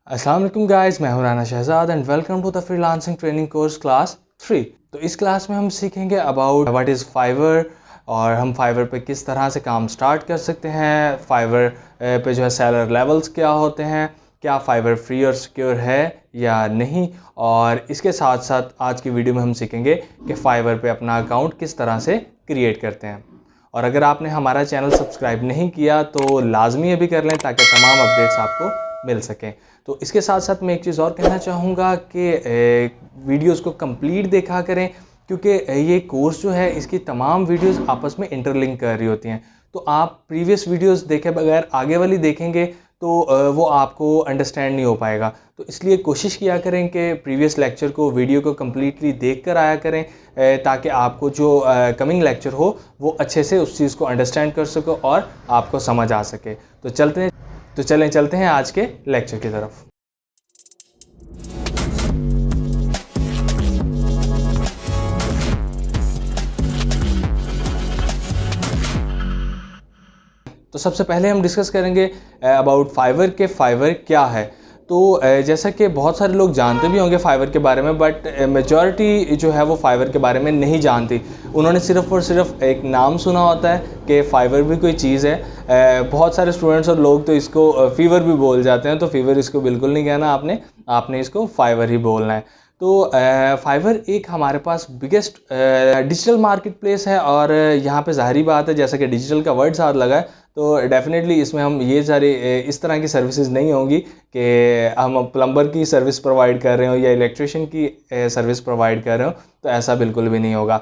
अस्सलाम वालेकुम गाइस, मैं हूं Rana Shahzad and welcome to the freelancing training course class 3। तो इस क्लास में हम सीखेंगे अबाउट व्हाट इज़ फाइवर और हम फाइवर पे किस तरह से काम स्टार्ट कर सकते हैं। फाइवर पे जो है सेलर लेवल्स क्या होते हैं, क्या फाइवर फ्री और सिक्योर है या नहीं, और इसके साथ साथ आज की वीडियो में हम सीखेंगे कि फाइवर पे अपना अकाउंट किस तरह से क्रिएट करते हैं। और अगर आपने हमारा चैनल सब्सक्राइब नहीं किया तो लाजमी अभी कर लें ताकि तमाम अपडेट्स आपको मिल सकें। तो इसके साथ साथ मैं एक चीज़ और कहना चाहूँगा कि वीडियोस को कंप्लीट देखा करें, क्योंकि ये कोर्स जो है इसकी तमाम वीडियोस आपस में इंटरलिंक कर रही होती हैं। तो आप प्रीवियस वीडियोस देखे बगैर आगे वाली देखेंगे तो वो आपको अंडरस्टैंड नहीं हो पाएगा। तो इसलिए कोशिश किया करें कि प्रीवियस लेक्चर को वीडियो को कम्प्लीटली देख कर आया करें, ताकि आपको जो कमिंग लेक्चर हो वो अच्छे से उस चीज़ को अंडरस्टैंड कर सको और आपको समझ आ सके। तो चलते हैं आज के लेक्चर की तरफ। तो सबसे पहले हम डिस्कस करेंगे अबाउट फाइवर के फाइवर क्या है। तो जैसा कि बहुत सारे लोग जानते भी होंगे फाइवर के बारे में, बट मेजॉरिटी जो है वो फाइवर के बारे में नहीं जानती। उन्होंने सिर्फ और सिर्फ एक नाम सुना होता है कि फाइवर भी कोई चीज़ है। बहुत सारे स्टूडेंट्स और लोग तो इसको फीवर भी बोल जाते हैं, तो फीवर इसको बिल्कुल नहीं कहना आपने इसको फाइवर ही बोलना है। तो फाइवर एक हमारे पास बिगेस्ट डिजिटल मार्केट प्लेस है, और यहाँ पे ज़ाहिरी बात है जैसा कि डिजिटल का वर्ड साथ लगा है तो डेफिनेटली इसमें हम ये सारे इस तरह की सर्विसेज नहीं होंगी कि हम प्लम्बर की सर्विस प्रोवाइड कर रहे हो या इलेक्ट्रिशियन की सर्विस प्रोवाइड कर रहे हो, तो ऐसा बिल्कुल भी नहीं होगा।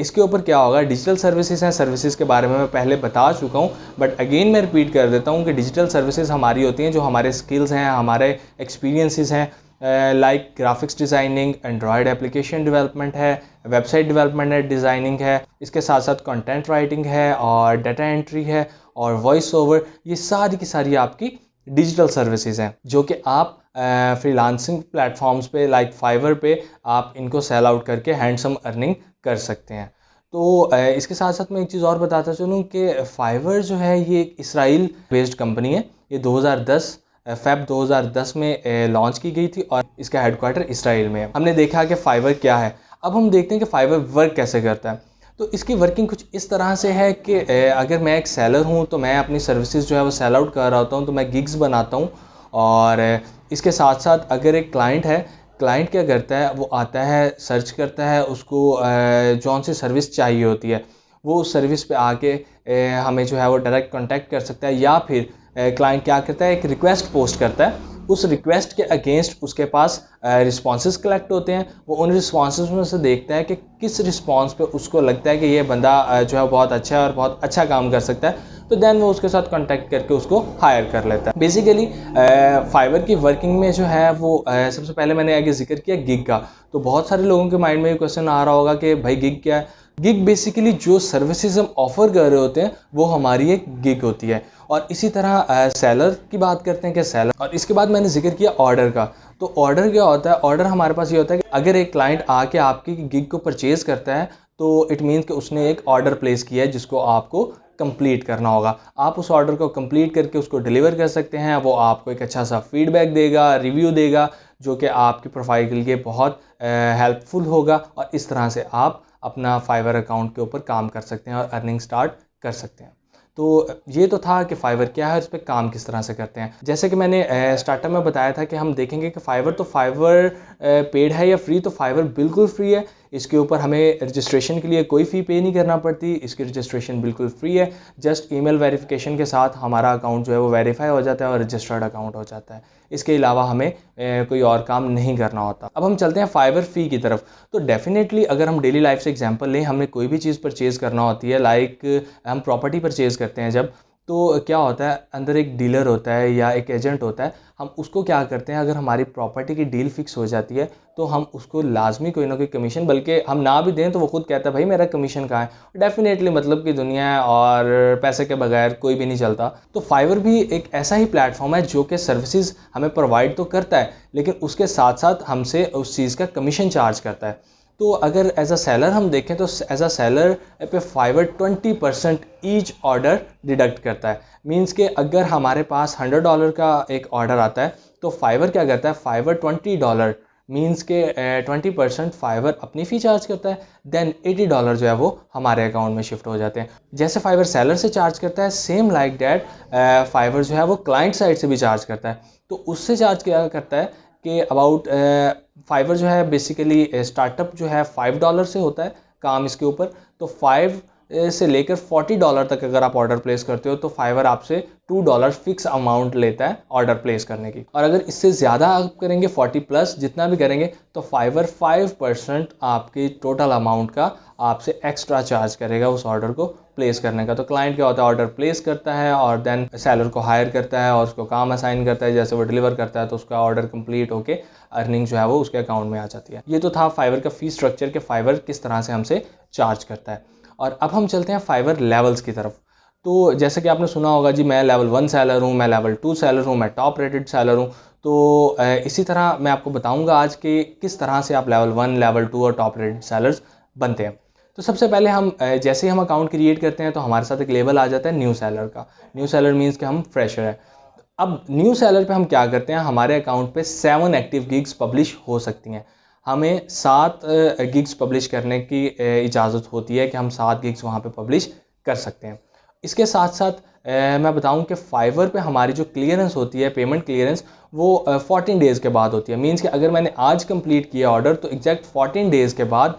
इसके ऊपर क्या होगा, डिजिटल सर्विसेज हैं। सर्विसेज के बारे में मैं पहले बता चुका हूँ, बट अगेन मैं रिपीट कर देता हूँ कि डिजिटल सर्विसेज हमारी होती हैं जो हमारे स्किल्स हैं, हमारे एक्सपीरियंसेस हैं, like graphics designing, Android application development है, वेबसाइट डेवलपमेंट है, डिज़ाइनिंग है, इसके साथ साथ कंटेंट राइटिंग है और डाटा एंट्री है और वॉइस ओवर। ये सारी की सारी आपकी डिजिटल सर्विसेज हैं जो कि आप फ्रीलांसिंग प्लेटफॉर्म्स पे लाइक फाइवर पे आप इनको सेल आउट करके हैंडसम अर्निंग कर सकते हैं। तो इसके साथ साथ मैं एक चीज़ और बताता चलूँ कि फाइवर जो है ये एक इसराइल बेस्ड कंपनी है। ये 2010 फेब 2010 में लॉन्च की गई थी और इसका हेडक्वार्टर इसराइल में है। हमने देखा कि फाइवर क्या है, अब हम देखते हैं कि फाइवर वर्क कैसे करता है। तो इसकी वर्किंग कुछ इस तरह से है कि अगर मैं एक सेलर हूँ तो मैं अपनी सर्विसेज जो है वो सेल आउट कर रहा होता हूँ, तो मैं गिग्स बनाता हूँ। और इसके साथ साथ अगर एक क्लाइंट है, क्लाइंट क्या करता है, वो आता है, सर्च करता है, उसको जौन सी सर्विस चाहिए होती है वो उस सर्विस पे आके हमें जो है वो डायरेक्ट कांटेक्ट कर सकता है, या फिर क्लाइंट क्या करता है, एक रिक्वेस्ट पोस्ट करता है। उस रिक्वेस्ट के अगेंस्ट उसके पास रिस्पॉन्सेज कलेक्ट होते हैं। वो उन रिस्पॉन्सेज में से देखता है कि किस रिस्पॉन्स पे उसको लगता है कि ये बंदा जो है बहुत अच्छा है और बहुत अच्छा काम कर सकता है, तो देन वो उसके साथ कांटेक्ट करके उसको हायर कर लेता है। बेसिकली फाइवर की वर्किंग में जो है वो सबसे पहले मैंने आगे जिक्र किया गिग का। तो बहुत सारे लोगों के माइंड में ये क्वेश्चन आ रहा होगा कि भाई गिग क्या है। गिग बेसिकली जो सर्विसेज हम ऑफर कर रहे होते हैं वो हमारी एक गिग होती है। और इसी तरह सेलर की बात करते हैं कि सेलर, और इसके बाद मैंने जिक्र किया ऑर्डर का। तो ऑर्डर क्या होता है, ऑर्डर हमारे पास ये होता है कि अगर एक क्लाइंट आके आपकी गिग को परचेज करता है तो इट मीन्स कि उसने एक ऑर्डर प्लेस किया है जिसको आपको कंप्लीट करना होगा। आप उस ऑर्डर को कंप्लीट करके उसको डिलीवर कर सकते हैं। वो आपको एक अच्छा सा फीडबैक देगा, रिव्यू देगा, जो कि आपकी प्रोफाइल के लिए बहुत हेल्पफुल होगा। और इस तरह से आप अपना फाइवर अकाउंट के ऊपर काम कर सकते हैं और अर्निंग स्टार्ट कर सकते हैं। तो ये तो था कि फाइवर क्या है, इस पर काम किस तरह से करते हैं। जैसे कि मैंने स्टार्टअप में बताया था कि हम देखेंगे कि फाइवर पेड है या फ्री। तो फाइवर बिल्कुल फ्री है। इसके ऊपर हमें रजिस्ट्रेशन के लिए कोई फ़ी पे नहीं करना पड़ती। इसकी रजिस्ट्रेशन बिल्कुल फ्री है। जस्ट ईमेल वेरिफिकेशन के साथ हमारा अकाउंट जो है वो वेरीफाई हो जाता है और रजिस्टर्ड अकाउंट हो जाता है। इसके अलावा हमें कोई और काम नहीं करना होता। अब हम चलते हैं फाइवर फ़ी की तरफ। तो डेफिनेटली अगर हम डेली लाइफ से एग्जांपल लें, हमें कोई भी चीज़ परचेज़ करना होती है, लाइक हम प्रॉपर्टी परचेज़ करते हैं जब, तो क्या होता है, अंदर एक डीलर होता है या एक एजेंट होता है। हम उसको क्या करते हैं, अगर हमारी प्रॉपर्टी की डील फिक्स हो जाती है तो हम उसको लाजमी कोई ना कोई कमीशन, बल्कि हम ना भी दें तो वो खुद कहता है भाई मेरा कमीशन कहाँ है। डेफिनेटली मतलब की दुनिया है और पैसे के बगैर कोई भी नहीं चलता। तो फाइवर भी एक ऐसा ही प्लेटफॉर्म है जो कि सर्विसेज हमें प्रोवाइड तो करता है, लेकिन उसके साथ साथ हमसे उस चीज़ का कमीशन चार्ज करता है। तो अगर एज अ सेलर हम देखें तो एज अ सेलर पे फाइवर 20% ईच ऑर्डर डिडक्ट करता है। मींस के अगर हमारे पास $100 का एक ऑर्डर आता है तो फाइवर क्या करता है, फाइवर $20 मीन्स के 20% फाइवर अपनी फ़ी चार्ज करता है, देन $80 जो है वो हमारे अकाउंट में शिफ्ट हो जाते हैं। जैसे फाइवर सेलर से चार्ज करता है, सेम लाइक डैट फाइवर जो है वो क्लाइंट साइड से भी चार्ज करता है। तो उससे चार्ज क्या करता है कि अबाउट फाइवर जो है बेसिकली स्टार्टअप जो है $5 से होता है काम इसके ऊपर। तो 5 से लेकर $40 तक अगर आप ऑर्डर प्लेस करते हो तो फाइवर आपसे $2 फिक्स अमाउंट लेता है ऑर्डर प्लेस करने की। और अगर इससे ज़्यादा आप करेंगे 40 प्लस जितना भी करेंगे तो फाइवर 5% आपके टोटल अमाउंट का आपसे एक्स्ट्रा चार्ज करेगा उस ऑर्डर को प्लेस करने का। तो क्लाइंट क्या होता है, ऑर्डर प्लेस करता है और देन सेलर को हायर करता है और उसको काम असाइन करता है, जैसे वो डिलीवर करता है तो उसका ऑर्डर कंप्लीट होके अर्निंग जो है वो उसके अकाउंट में आ जाती है। ये तो था फाइवर का फी स्ट्रक्चर के फाइवर किस तरह से हमसे चार्ज करता है। और अब हम चलते हैं फाइवर लेवल्स की तरफ। तो जैसे कि आपने सुना होगा जी, मैं लेवल 1 सेलर हूँ, मैं लेवल 2 सेलर हूँ, मैं टॉप रेटेड सेलर हूँ। तो इसी तरह मैं आपको बताऊंगा आज कि किस तरह से आप लेवल 1, लेवल 2 और टॉप रेटेड सेलर्स बनते हैं। तो सबसे पहले हम जैसे ही हम अकाउंट क्रिएट करते हैं तो हमारे साथ एक लेबल आ जाता है न्यू सेलर का। न्यू सेलर मीन्स कि हम फ्रेशर हैं। अब न्यू सेलर पे हम क्या करते हैं, हमारे अकाउंट पे 7 एक्टिव गिग्स पब्लिश हो सकती हैं। हमें 7 गिग्स पब्लिश करने की इजाज़त होती है कि हम 7 गिग्स वहाँ पे पब्लिश कर सकते हैं। इसके साथ साथ मैं बताऊं कि फाइवर पे हमारी जो क्लियरेंस होती है, पेमेंट क्लियरेंस, वो 14 डेज़ के बाद होती है। मींस कि अगर मैंने आज कंप्लीट किया ऑर्डर तो एग्जैक्ट 14 डेज़ के बाद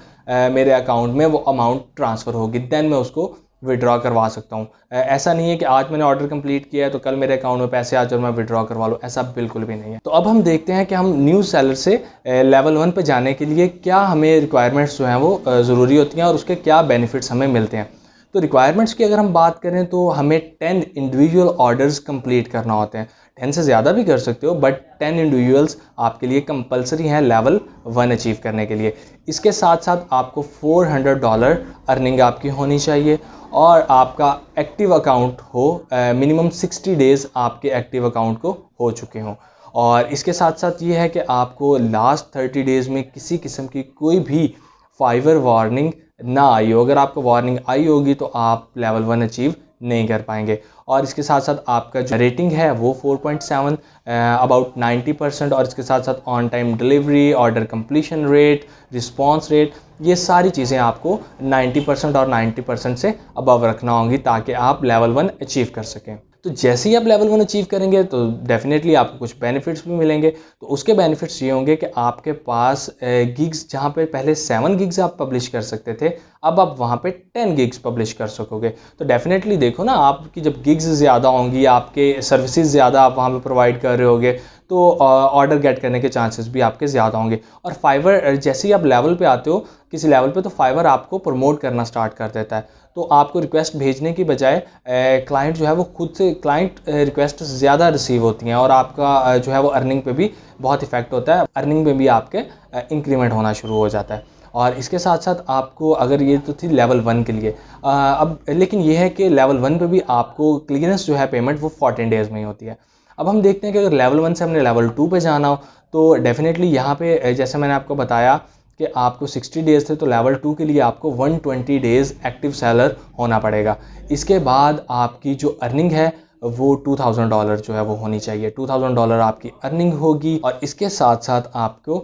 मेरे अकाउंट में वो अमाउंट ट्रांसफ़र होगी, देन मैं उसको विड्रॉ करवा सकता हूँ। ऐसा नहीं है कि आज मैंने ऑर्डर कंप्लीट किया है तो कल मेरे अकाउंट में पैसे आ जाए और मैं विड्रॉ करवा लूँ, ऐसा बिल्कुल भी नहीं है। तो अब हम देखते हैं कि हम न्यू सेलर से लेवल 1 पे जाने के लिए क्या हमें रिक्वायरमेंट्स जो हैं वो ज़रूरी होती हैं और उसके क्या बेनिफिट्स हमें मिलते हैं। तो रिक्वायरमेंट्स की अगर हम बात करें तो हमें 10 इंडिविजुअल ऑर्डर्स कंप्लीट करना होते हैं। 10 से ज़्यादा भी कर सकते हो बट 10 इंडिविजुअल्स आपके लिए कंपलसरी हैं लेवल 1 अचीव करने के लिए। इसके साथ साथ आपको $400 अर्निंग आपकी होनी चाहिए और आपका एक्टिव अकाउंट हो, मिनिमम 60 डेज़ आपके एक्टिव अकाउंट को हो चुके हों। और इसके साथ साथ ये है कि आपको लास्ट 30 डेज़ में किसी किस्म की कोई भी फाइवर वार्निंग ना आई हो। अगर आपको वार्निंग आई होगी तो आप लेवल 1 अचीव नहीं कर पाएंगे। और इसके साथ साथ आपका जो रेटिंग है वो 4.7 अबाउट 90%। और इसके साथ साथ on time delivery, order completion rate, response rate, ये सारी चीज़ें आपको 90% और 90% से अबव रखना होंगी ताकि आप लेवल 1 अचीव कर सकें। तो जैसे ही आप लेवल 1 अचीव करेंगे तो डेफिनेटली आपको कुछ बेनिफिट्स भी मिलेंगे। तो उसके बेनिफिट्स ये होंगे कि आपके पास गिग्स, जहाँ पे पहले 7 गिग्स आप पब्लिश कर सकते थे, अब आप वहाँ पे 10 गिग्स पब्लिश कर सकोगे। तो डेफिनेटली देखो ना, आपकी जब गिग्स ज़्यादा होंगी, आपके सर्विसेज ज़्यादा आप वहाँ पे प्रोवाइड कर रहे होगे तो ऑर्डर गेट करने के चांसेस भी आपके ज़्यादा होंगे। और फाइवर जैसे ही आप लेवल पे आते हो किसी लेवल पे तो फाइवर आपको प्रमोट करना स्टार्ट कर देता है। तो आपको रिक्वेस्ट भेजने की बजाय क्लाइंट जो है वो खुद से, क्लाइंट रिक्वेस्ट ज़्यादा रिसीव होती हैं और आपका जो है वो अर्निंग पे भी बहुत इफेक्ट होता है। अर्निंग में भी आपके इंक्रीमेंट होना शुरू हो जाता है। और इसके साथ साथ आपको, अगर ये तो थी लेवल 1 के लिए, अब लेकिन ये है कि लेवल 1 पे भी आपको क्लियरेंस जो है पेमेंट वो 14 डेज़ में ही होती है। अब हम देखते हैं कि अगर लेवल 1 से हमने लेवल 2 पे जाना हो तो डेफिनेटली यहाँ पे जैसे मैंने आपको बताया कि आपको 60 डेज़ थे, तो लेवल 2 के लिए आपको 120 डेज़ एक्टिव सेलर होना पड़ेगा। इसके बाद आपकी जो अर्निंग है वो $2000 जो है वो होनी चाहिए। $2000 आपकी अर्निंग होगी और इसके साथ साथ आपको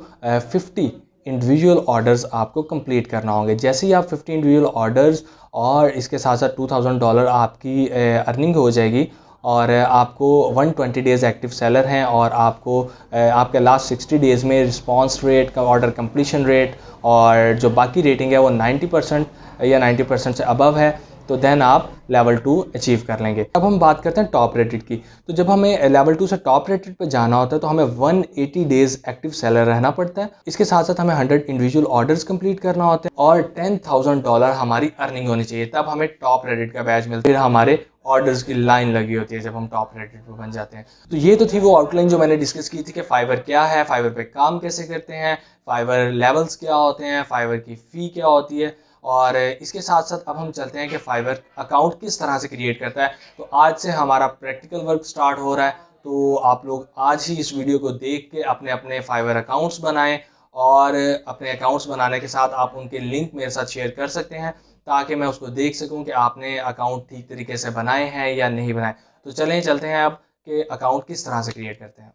50 इंडिविजुअल ऑर्डर्स आपको कंप्लीट करना होंगे। जैसे ही आप 50 इंडिविजुअल ऑर्डर्स और इसके साथ साथ $2000 आपकी अर्निंग हो जाएगी और आपको 120 डेज़ एक्टिव सेलर हैं और आपको आपके लास्ट 60 डेज़ में रिस्पांस रेट का, ऑर्डर कंप्लीशन रेट और जो बाकी रेटिंग है वो 90% या 90% से अबव है, तो देन आप लेवल 2 अचीव कर लेंगे। अब हम बात करते हैं टॉप रेटेड की। तो जब हमें लेवल 2 से टॉप रेटेड पे जाना होता है तो हमें 180 डेज़ एक्टिव सेलर रहना पड़ता है। इसके साथ साथ हमें 100 इंडिविजुअल ऑर्डर्स कंप्लीट करना होते हैं और $10,000 हमारी अर्निंग होनी चाहिए, तब हमें टॉप रेटेड का बैच मिलता है। फिर हमारे ऑर्डर्स की लाइन लगी होती है जब हम टॉप रेटेड पे बन जाते हैं। तो ये तो थी वो आउटलाइन जो मैंने डिस्कस की थी कि फाइवर क्या है, फाइवर पे काम कैसे करते हैं, फाइवर लेवल्स क्या होते हैं, फाइवर की फ़ी क्या होती है, और इसके साथ साथ अब हम चलते हैं कि फाइवर अकाउंट किस तरह से क्रिएट करता है। तो आज से हमारा प्रैक्टिकल वर्क स्टार्ट हो रहा है, तो आप लोग आज ही इस वीडियो को देख के अपने अपने फाइवर अकाउंट्स बनाएं और अपने अकाउंट्स बनाने के साथ आप उनके लिंक मेरे साथ शेयर कर सकते हैं ताकि मैं उसको देख सकूं कि आपने अकाउंट ठीक तरीके से बनाए हैं या नहीं बनाए। तो चलें, चलते हैं अब कि अकाउंट किस तरह से क्रिएट करते हैं।